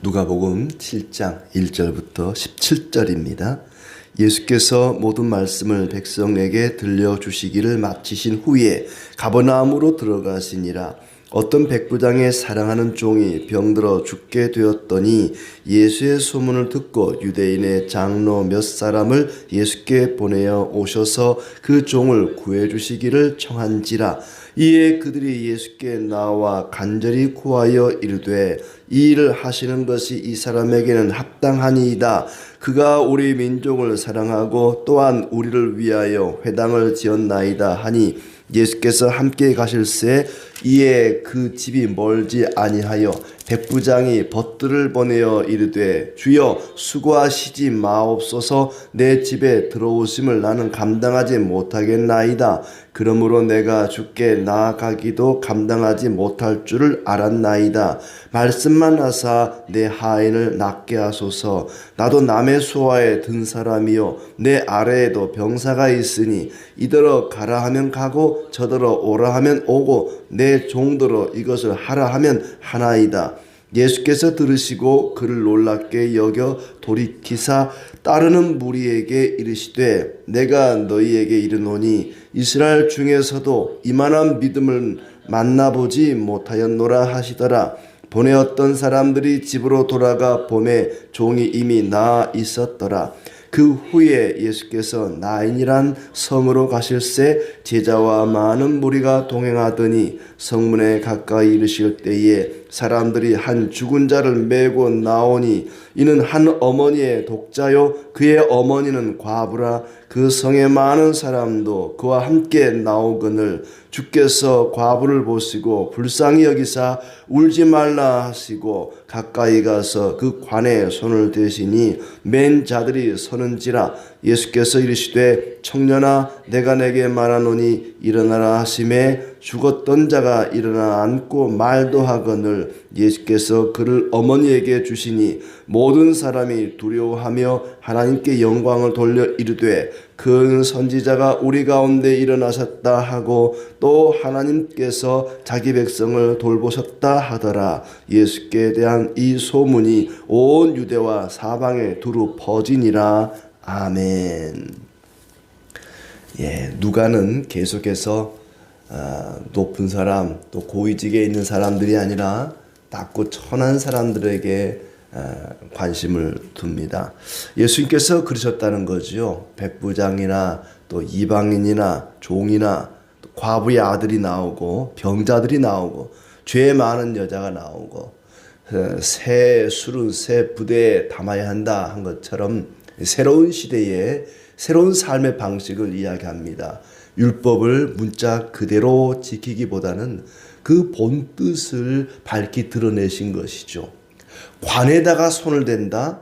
누가복음 7장 1절부터 17절입니다. 예수께서 모든 말씀을 백성에게 들려주시기를 마치신 후에 가버나움으로 들어가시니라. 어떤 백부장의 사랑하는 종이 병들어 죽게 되었더니 예수의 소문을 듣고 유대인의 장로 몇 사람을 예수께 보내어 오셔서 그 종을 구해주시기를 청한지라. 이에 그들이 예수께 나와 간절히 구하여 이르되 이 일을 하시는 것이 이 사람에게는 합당하니이다. 그가 우리 민족을 사랑하고 또한 우리를 위하여 회당을 지었나이다 하니 예수께서 함께 가실새 이에 그 집이 멀지 아니하여 백부장이 벗들을 보내어 이르되 주여 수고하시지 마옵소서. 내 집에 들어오심을 나는 감당하지 못하겠나이다. 그러므로 내가 주께 나아가기도 감당하지 못할 줄을 알았나이다. 말씀만 하사 내 하인을 낫게 하소서. 나도 남의 수하에 든 사람이요 내 아래에도 병사가 있으니 이더러 가라 하면 가고 저더러 오라 하면 오고 내 종더러 이것을 하라 하면 하나이다. 예수께서 들으시고 그를 놀랍게 여겨 돌이키사 따르는 무리에게 이르시되 내가 너희에게 이르노니 이스라엘 중에서도 이만한 믿음을 만나보지 못하였노라 하시더라. 보내었던 사람들이 집으로 돌아가 보매 종이 이미 나아 있었더라. 그 후에 예수께서 나인이란 성으로 가실새 제자와 많은 무리가 동행하더니 성문에 가까이 이르실 때에 사람들이 한 죽은 자를 메고 나오니 이는 한 어머니의 독자요 그의 어머니는 과부라. 그 성에 많은 사람도 그와 함께 나오거늘 주께서 과부를 보시고 불쌍히 여기사 울지 말라 하시고 가까이 가서 그 관에 손을 대시니 맨 자들이 서는지라. 예수께서 이르시되 청년아 내가 내게 말하노니 일어나라 하시매 죽었던 자가 일어나 앉고 말도 하거늘 예수께서 그를 어머니에게 주시니 모든 사람이 두려워하며 하나님께 영광을 돌려 이르되 큰 선지자가 우리 가운데 일어나셨다 하고 또 하나님께서 자기 백성을 돌보셨다 하더라. 예수께 대한 이 소문이 온 유대와 사방에 두루 퍼지니라. 아멘. 누가는 계속해서 높은 사람 또 고위직에 있는 사람들이 아니라 낮고 천한 사람들에게 관심을 둡니다. 예수님께서 그러셨다는 거죠. 백부장이나 또 이방인이나 종이나 또 과부의 아들이 나오고 병자들이 나오고 죄 많은 여자가 나오고 새 술은 새 부대에 담아야 한다 한 것처럼 새로운 시대에 새로운 삶의 방식을 이야기합니다. 율법을 문자 그대로 지키기보다는 그 본뜻을 밝히 드러내신 것이죠. 관에다가 손을 댄다.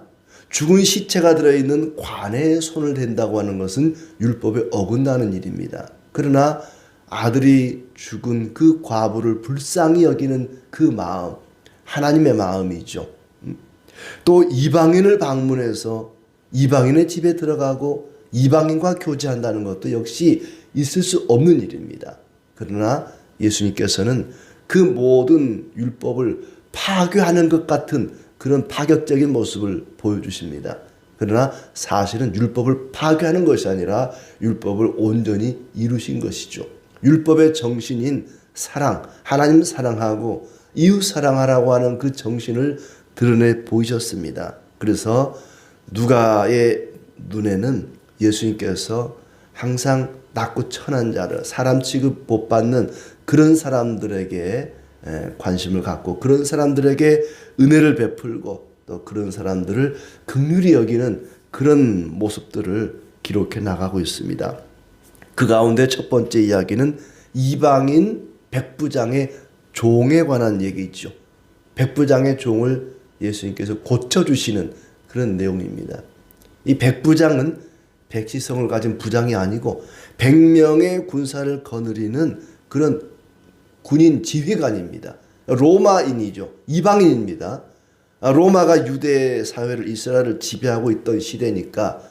죽은 시체가 들어있는 관에 손을 댄다고 하는 것은 율법에 어긋나는 일입니다. 그러나 아들이 죽은 그 과부를 불쌍히 여기는 그 마음, 하나님의 마음이죠. 또 이방인을 방문해서 이방인의 집에 들어가고 이방인과 교제한다는 것도 역시 있을 수 없는 일입니다. 그러나 예수님께서는 그 모든 율법을 파괴하는 것 같은 그런 파격적인 모습을 보여주십니다. 그러나 사실은 율법을 파괴하는 것이 아니라 율법을 온전히 이루신 것이죠. 율법의 정신인 사랑, 하나님 사랑하고 이웃 사랑하라고 하는 그 정신을 드러내 보이셨습니다. 그래서 누가의 눈에는 예수님께서 항상 낮고 천한 자를 사람 취급 못 받는 그런 사람들에게 관심을 갖고 그런 사람들에게 은혜를 베풀고 또 그런 사람들을 긍휼히 여기는 그런 모습들을 기록해 나가고 있습니다. 그 가운데 첫 번째 이야기는 이방인 백부장의 종에 관한 얘기죠. 백부장의 종을 예수님께서 고쳐주시는 그런 내용입니다. 이 백부장은 백시성을 가진 부장이 아니고 100명의 군사를 거느리는 그런 군인 지휘관입니다. 로마인이죠. 이방인입니다. 로마가 유대 사회를 이스라엘을 지배하고 있던 시대니까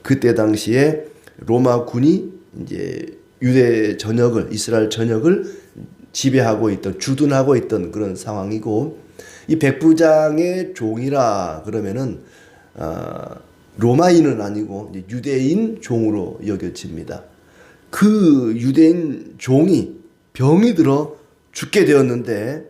그때 당시에 로마 군이 이제 유대 전역을 이스라엘 전역을 지배하고 있던 주둔하고 있던 그런 상황이고 이 백부장의 종이라 그러면은 로마인은 아니고 유대인 종으로 여겨집니다. 그 유대인 종이 병이 들어 죽게 되었는데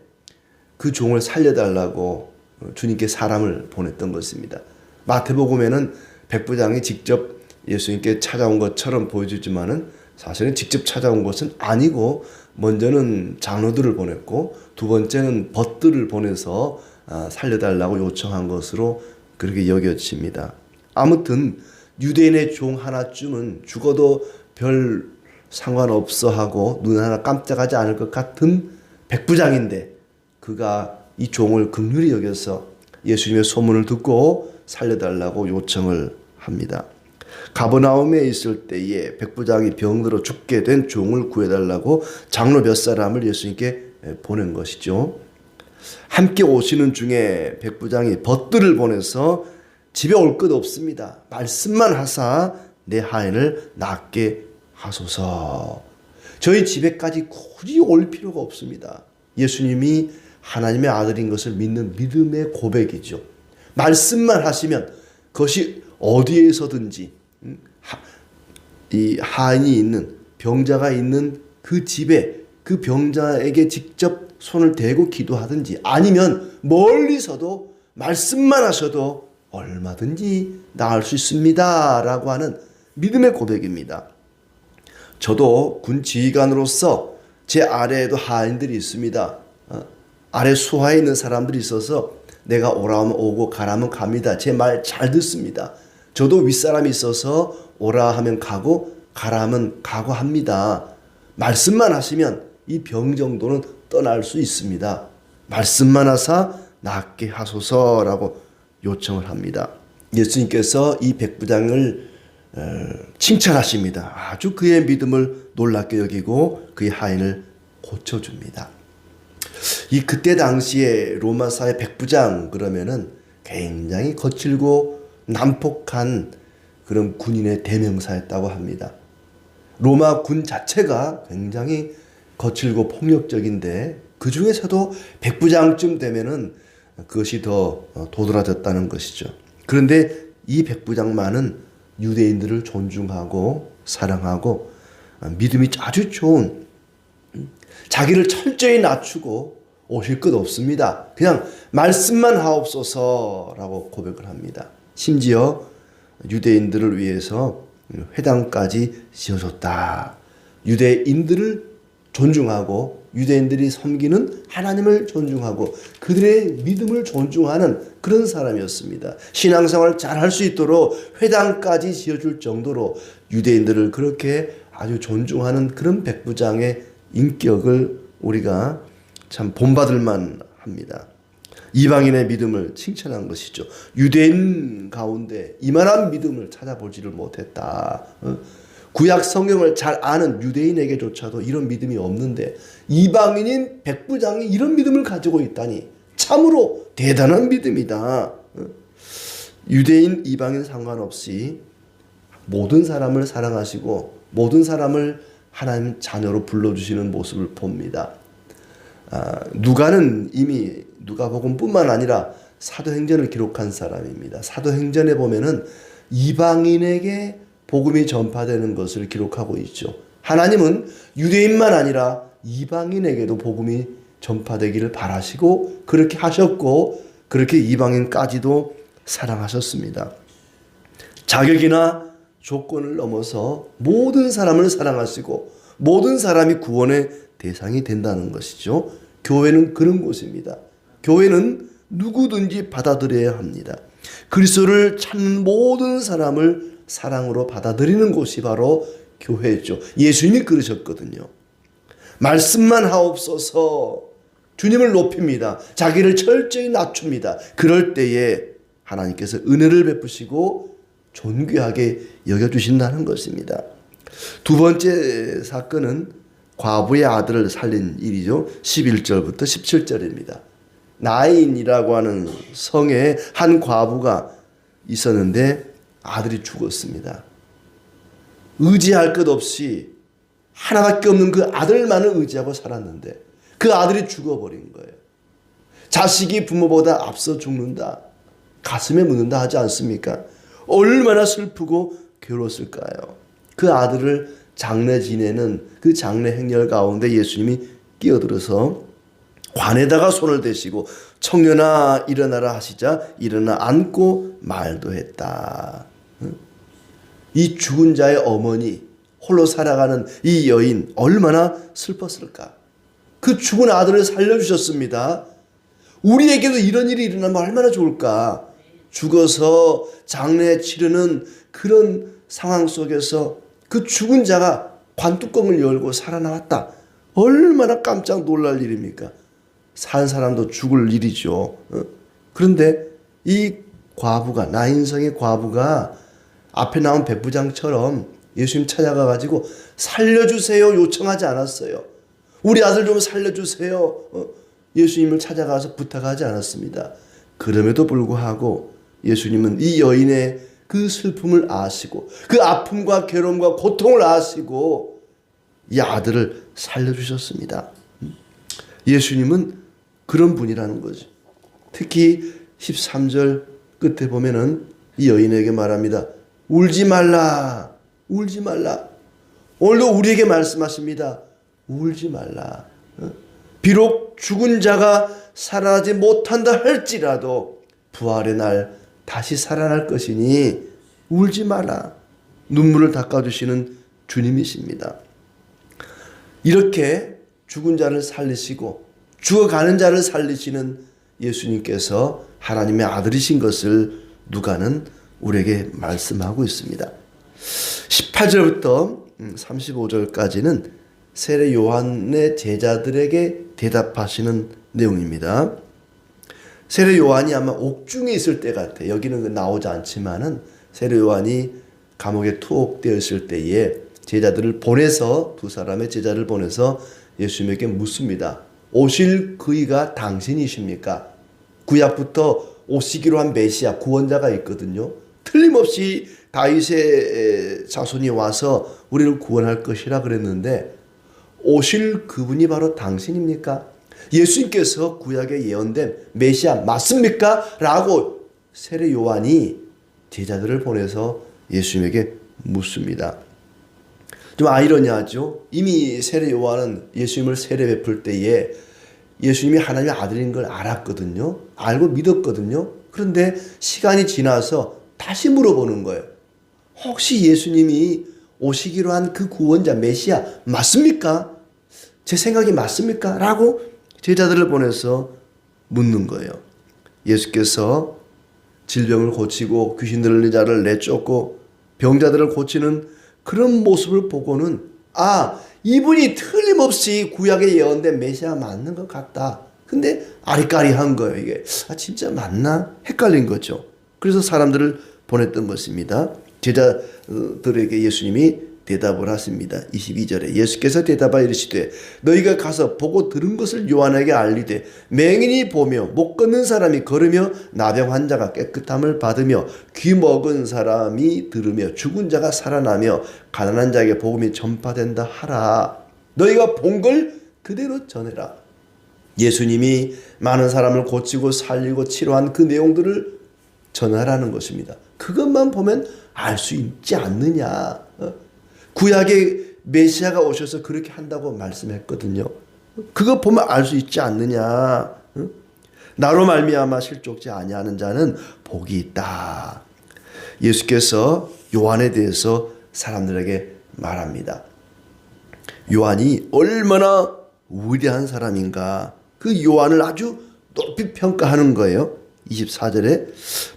그 종을 살려달라고 주님께 사람을 보냈던 것입니다. 마태복음에는 백부장이 직접 예수님께 찾아온 것처럼 보여주지만은 사실은 직접 찾아온 것은 아니고 먼저는 장로들을 보냈고 두 번째는 벗들을 보내서 살려달라고 요청한 것으로 그렇게 여겨집니다. 아무튼 유대인의 종 하나쯤은 죽어도 별 상관없어 하고 눈 하나 깜짝하지 않을 것 같은 백부장인데 그가 이 종을 긍휼히 여겨서 예수님의 소문을 듣고 살려달라고 요청을 합니다. 가버나움에 있을 때에 백부장이 병들어 죽게 된 종을 구해달라고 장로 몇 사람을 예수님께 보낸 것이죠. 함께 오시는 중에 백부장이 벗들을 보내서 집에 올 것 없습니다. 말씀만 하사 내 하인을 낫게 하소서. 저희 집에까지 굳이 올 필요가 없습니다. 예수님이 하나님의 아들인 것을 믿는 믿음의 고백이죠. 말씀만 하시면 그것이 어디에서든지 이 하인이 있는 병자가 있는 그 집에 그 병자에게 직접 손을 대고 기도하든지 아니면 멀리서도 말씀만 하셔도 얼마든지 나을 수 있습니다 라고 하는 믿음의 고백입니다. 저도 군 지휘관으로서 제 아래에도 하인들이 있습니다. 아래 수하에 있는 사람들이 있어서 내가 오라 하면 오고 가라 하면 갑니다. 제 말 잘 듣습니다. 저도 윗사람이 있어서 오라 하면 가고 가라 하면 가고 합니다. 말씀만 하시면 이 병 정도는 떠날 수 있습니다. 말씀만 하사 낫게 하소서라고 요청을 합니다. 예수님께서 이 백부장을 칭찬하십니다. 아주 그의 믿음을 놀랍게 여기고 그의 하인을 고쳐줍니다. 이 그때 당시에 로마사의 백부장 그러면은 굉장히 거칠고 난폭한 그런 군인의 대명사였다고 합니다. 로마 군 자체가 굉장히 거칠고 폭력적인데 그 중에서도 백부장쯤 되면은 그것이 더 도드라졌다는 것이죠. 그런데 이 백부장만은 유대인들을 존중하고 사랑하고 믿음이 아주 좋은 자기를 철저히 낮추고 오실 것 없습니다. 그냥 말씀만 하옵소서라고 고백을 합니다. 심지어 유대인들을 위해서 회당까지 지어줬다. 유대인들을 존중하고 유대인들이 섬기는 하나님을 존중하고 그들의 믿음을 존중하는 그런 사람이었습니다. 신앙생활을 잘할 수 있도록 회당까지 지어줄 정도로 유대인들을 그렇게 아주 존중하는 그런 백부장의 인격을 우리가 참 본받을만 합니다. 이방인의 믿음을 칭찬한 것이죠. 유대인 가운데 이만한 믿음을 찾아보지를 못했다. 구약 성경을 잘 아는 유대인에게조차도 이런 믿음이 없는데 이방인인 백부장이 이런 믿음을 가지고 있다니 참으로 대단한 믿음이다. 유대인 이방인 상관없이 모든 사람을 사랑하시고 모든 사람을 하나님 자녀로 불러주시는 모습을 봅니다. 누가는 이미 누가복음뿐만 아니라 사도행전을 기록한 사람입니다. 사도행전에 보면은 이방인에게 복음이 전파되는 것을 기록하고 있죠. 하나님은 유대인만 아니라 이방인에게도 복음이 전파되기를 바라시고 그렇게 하셨고 그렇게 이방인까지도 사랑하셨습니다. 자격이나 조건을 넘어서 모든 사람을 사랑하시고 모든 사람이 구원의 대상이 된다는 것이죠. 교회는 그런 곳입니다. 교회는 누구든지 받아들여야 합니다. 그리스도를 찾는 모든 사람을 사랑으로 받아들이는 곳이 바로 교회죠. 예수님이 그러셨거든요. 말씀만 하옵소서. 주님을 높입니다. 자기를 철저히 낮춥니다. 그럴 때에 하나님께서 은혜를 베푸시고 존귀하게 여겨주신다는 것입니다. 두 번째 사건은 과부의 아들을 살린 일이죠. 11절부터 17절입니다. 나인이라고 하는 성에 한 과부가 있었는데 아들이 죽었습니다. 의지할 것 없이 하나밖에 없는 그 아들만을 의지하고 살았는데 그 아들이 죽어버린 거예요. 자식이 부모보다 앞서 죽는다. 가슴에 묻는다 하지 않습니까? 얼마나 슬프고 괴로웠을까요? 그 아들을 장례 지내는 그 장례 행렬 가운데 예수님이 끼어들어서 관에다가 손을 대시고 청년아 일어나라 하시자 일어나 앉고 말도 했다. 이 죽은 자의 어머니, 홀로 살아가는 이 여인 얼마나 슬펐을까? 그 죽은 아들을 살려주셨습니다. 우리에게도 이런 일이 일어나면 얼마나 좋을까? 죽어서 장례 치르는 그런 상황 속에서 그 죽은 자가 관뚜껑을 열고 살아나왔다. 얼마나 깜짝 놀랄 일입니까? 산 사람도 죽을 일이죠. 그런데 이 과부가, 나인성의 과부가 앞에 나온 백부장처럼 예수님 찾아가 가지고 살려주세요 요청하지 않았어요. 우리 아들 좀 살려주세요. 예수님을 찾아가서 부탁하지 않았습니다. 그럼에도 불구하고 예수님은 이 여인의 그 슬픔을 아시고 그 아픔과 괴로움과 고통을 아시고 이 아들을 살려주셨습니다. 예수님은 그런 분이라는 거죠. 특히 13절 끝에 보면은 이 여인에게 말합니다. 울지 말라. 울지 말라. 오늘도 우리에게 말씀하십니다. 울지 말라. 비록 죽은 자가 살아나지 못한다 할지라도 부활의 날 다시 살아날 것이니 울지 마라. 눈물을 닦아주시는 주님이십니다. 이렇게 죽은 자를 살리시고 죽어가는 자를 살리시는 예수님께서 하나님의 아들이신 것을 누가는 우리에게 말씀하고 있습니다. 18절부터 35절까지는 세례 요한의 제자들에게 대답하시는 내용입니다. 세례 요한이 아마 옥중에 있을 때 같아요. 여기는 나오지 않지만은 세례 요한이 감옥에 투옥되어 있을 때에 제자들을 보내서 두 사람의 제자를 보내서 예수님에게 묻습니다. 오실 그이가 당신이십니까? 구약부터 오시기로 한 메시아 구원자가 있거든요. 틀림없이 다윗의 자손이 와서 우리를 구원할 것이라 그랬는데 오실 그분이 바로 당신입니까? 예수님께서 구약에 예언된 메시아 맞습니까? 라고 세례 요한이 제자들을 보내서 예수님에게 묻습니다. 좀 아이러니하죠. 이미 세례 요한은 예수님을 세례 베풀 때에 예수님이 하나님의 아들인 걸 알았거든요. 알고 믿었거든요. 그런데 시간이 지나서 다시 물어보는 거예요. 혹시 예수님이 오시기로 한 그 구원자 메시아 맞습니까? 제 생각이 맞습니까? 라고 제자들을 보내서 묻는 거예요. 예수께서 질병을 고치고 귀신 들린 자를 내쫓고 병자들을 고치는 그런 모습을 보고는 이분이 틀림없이 구약에 예언된 메시아 맞는 것 같다. 근데 아리까리한 거예요. 이게 진짜 맞나? 헷갈린 거죠. 그래서 사람들을 보냈던 것입니다. 제자들에게 예수님이 대답을 하십니다. 22절에 예수께서 대답하여 이르시되 너희가 가서 보고 들은 것을 요한에게 알리되 맹인이 보며 못 걷는 사람이 걸으며 나병 환자가 깨끗함을 받으며 귀 먹은 사람이 들으며 죽은 자가 살아나며 가난한 자에게 복음이 전파된다 하라. 너희가 본 걸 그대로 전해라. 예수님이 많은 사람을 고치고 살리고 치료한 그 내용들을 전하라는 것입니다. 그것만 보면 알 수 있지 않느냐. 구약의 메시아가 오셔서 그렇게 한다고 말씀했거든요. 그거 보면 알 수 있지 않느냐. 나로 말미암아 실족지 아니하는 자는 복이 있다. 예수께서 요한에 대해서 사람들에게 말합니다. 요한이 얼마나 위대한 사람인가. 그 요한을 아주 높이 평가하는 거예요. 24절에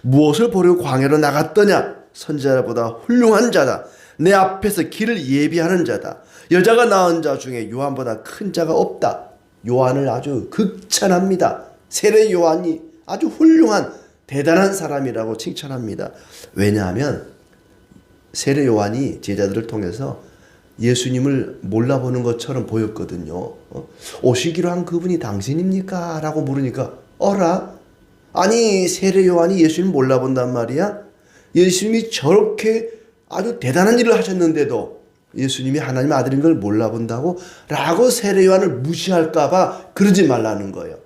무엇을 보려고 광야로 나갔더냐. 선지자보다 훌륭한 자다. 내 앞에서 길을 예비하는 자다. 여자가 낳은 자 중에 요한보다 큰 자가 없다. 요한을 아주 극찬합니다. 세례 요한이 아주 훌륭한 대단한 사람이라고 칭찬합니다. 왜냐하면 세례 요한이 제자들을 통해서 예수님을 몰라보는 것처럼 보였거든요. 오시기로 한 그분이 당신입니까? 라고 물으니까 어라? 아니 세례 요한이 예수님 몰라본단 말이야? 예수님이 저렇게 아주 대단한 일을 하셨는데도 예수님이 하나님의 아들인 걸 몰라본다고? 라고 세례 요한을 무시할까 봐 그러지 말라는 거예요.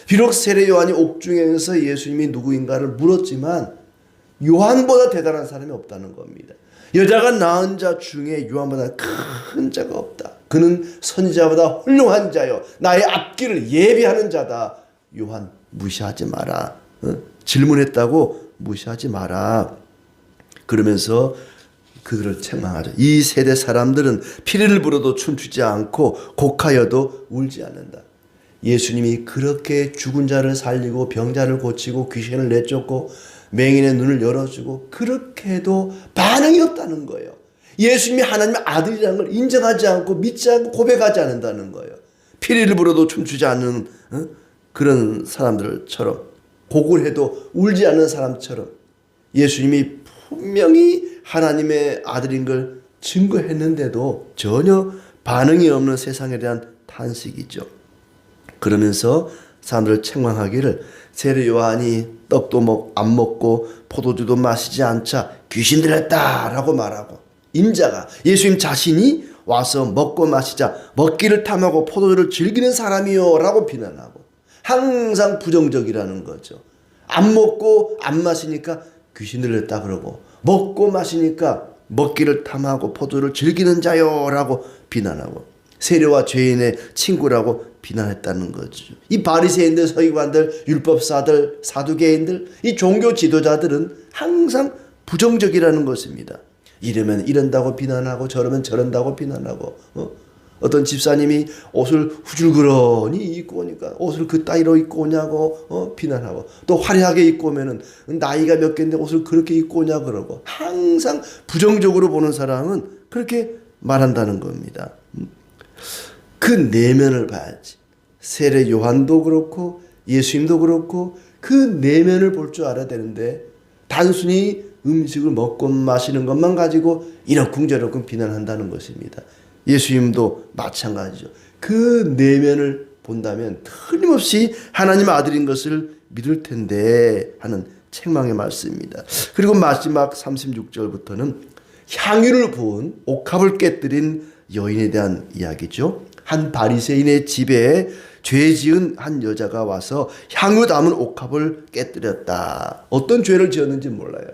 비록 세례 요한이 옥중에서 예수님이 누구인가를 물었지만 요한보다 대단한 사람이 없다는 겁니다. 여자가 낳은 자 중에 요한보다 큰 자가 없다. 그는 선지자보다 훌륭한 자요, 나의 앞길을 예비하는 자다. 요한 무시하지 마라. 질문했다고 무시하지 마라. 그러면서 그들을 책망하죠. 이 세대 사람들은 피리를 불어도 춤추지 않고 곡하여도 울지 않는다. 예수님이 그렇게 죽은 자를 살리고 병자를 고치고 귀신을 내쫓고 맹인의 눈을 열어주고 그렇게 해도 반응이 없다는 거예요. 예수님이 하나님의 아들이라는 걸 인정하지 않고 믿지 않고 고백하지 않는다는 거예요. 피리를 불어도 춤추지 않는 그런 사람들처럼, 곡을 해도 울지 않는 사람처럼 예수님이 분명히 하나님의 아들인 걸 증거했는데도 전혀 반응이 없는 세상에 대한 탄식이죠. 그러면서 사람들을 책망하기를 세례 요한이 떡도 안 먹고 포도주도 마시지 않자 귀신 들렸다라고 말하고, 인자가 예수님 자신이 와서 먹고 마시자 먹기를 탐하고 포도주를 즐기는 사람이요 라고 비난하고, 항상 부정적이라는 거죠. 안 먹고 안 마시니까 귀신 들렸다 그러고, 먹고 마시니까 먹기를 탐하고 포도를 즐기는 자요 라고 비난하고, 세례와 죄인의 친구라고 비난했다는 거죠. 이 바리새인들, 서기관들, 율법사들, 사두개인들, 이 종교 지도자들은 항상 부정적이라는 것입니다. 이러면 이런다고 비난하고 저러면 저런다고 비난하고, 어떤 집사님이 옷을 후줄그러니 입고 오니까 옷을 그 따위로 입고 오냐고 비난하고, 또 화려하게 입고 오면은 나이가 몇 개인데 옷을 그렇게 입고 오냐 그러고, 항상 부정적으로 보는 사람은 그렇게 말한다는 겁니다. 그 내면을 봐야지. 세례 요한도 그렇고 예수님도 그렇고 그 내면을 볼 줄 알아야 되는데, 단순히 음식을 먹고 마시는 것만 가지고 이러쿵저러쿵 비난한다는 것입니다. 예수님도 마찬가지죠. 그 내면을 본다면 틀림없이 하나님 아들인 것을 믿을 텐데 하는 책망의 말씀입니다. 그리고 마지막 36절부터는 향유를 부은 옥합을 깨뜨린 여인에 대한 이야기죠. 한 바리새인의 집에 죄 지은 한 여자가 와서 향유 담은 옥합을 깨뜨렸다. 어떤 죄를 지었는지 몰라요.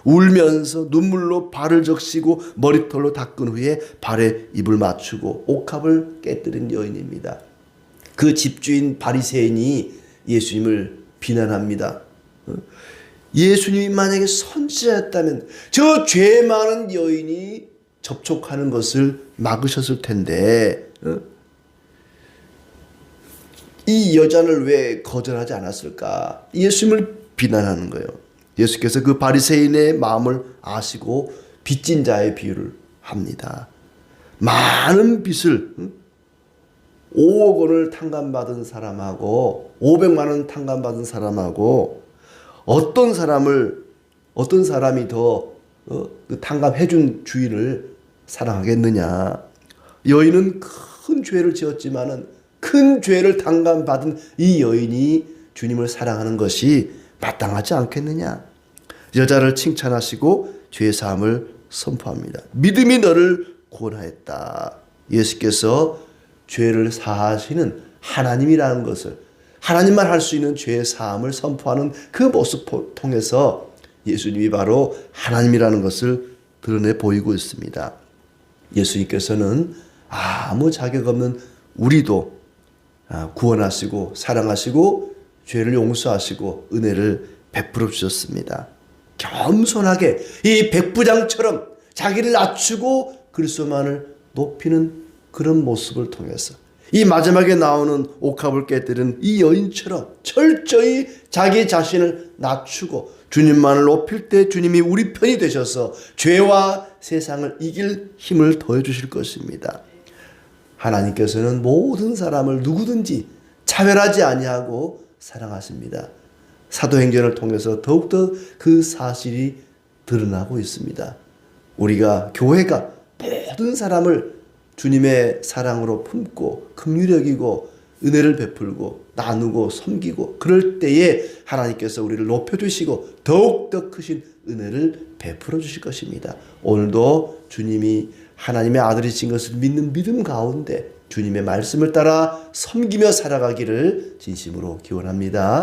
울면서 눈물로 발을 적시고 머리털로 닦은 후에 발에 입을 맞추고 옥합을 깨뜨린 여인입니다. 그 집주인 바리새인이 예수님을 비난합니다. 예수님이 만약에 선지자였다면 저 죄 많은 여인이 접촉하는 것을 막으셨을 텐데 이 여자를 왜 거절하지 않았을까? 예수님을 비난하는 거예요. 예수께서 그 바리새인의 마음을 아시고 빚진 자의 비유를 합니다. 많은 빚을 5억 원을 탕감받은 사람하고 500만 원 탕감받은 사람하고 어떤 사람이 더 탕감해준 주인을 사랑하겠느냐. 여인은 큰 죄를 지었지만은 큰 죄를 탕감받은 이 여인이 주님을 사랑하는 것이 마땅하지 않겠느냐. 여자를 칭찬하시고 죄사함을 선포합니다. 믿음이 너를 구원하였다. 예수께서 죄를 사하시는 하나님이라는 것을, 하나님만 할 수 있는 죄사함을 선포하는 그 모습 통해서 예수님이 바로 하나님이라는 것을 드러내 보이고 있습니다. 예수님께서는 아무 자격 없는 우리도 구원하시고 사랑하시고 죄를 용서하시고 은혜를 베풀어 주셨습니다. 겸손하게 이 백부장처럼 자기를 낮추고 그리스도만을 높이는 그런 모습을 통해서 이 마지막에 나오는 옥합을 깨뜨린 이 여인처럼 철저히 자기 자신을 낮추고 주님만을 높일 때 주님이 우리 편이 되셔서 죄와 세상을 이길 힘을 더해 주실 것입니다. 하나님께서는 모든 사람을 누구든지 차별하지 아니하고 사랑하십니다. 사도행전을 통해서 더욱더 그 사실이 드러나고 있습니다. 우리가 교회가 모든 사람을 주님의 사랑으로 품고 긍휼히 여기고 은혜를 베풀고 나누고 섬기고 그럴 때에 하나님께서 우리를 높여주시고 더욱더 크신 은혜를 베풀어 주실 것입니다. 오늘도 주님이 하나님의 아들이신 것을 믿는 믿음 가운데 주님의 말씀을 따라 섬기며 살아가기를 진심으로 기원합니다.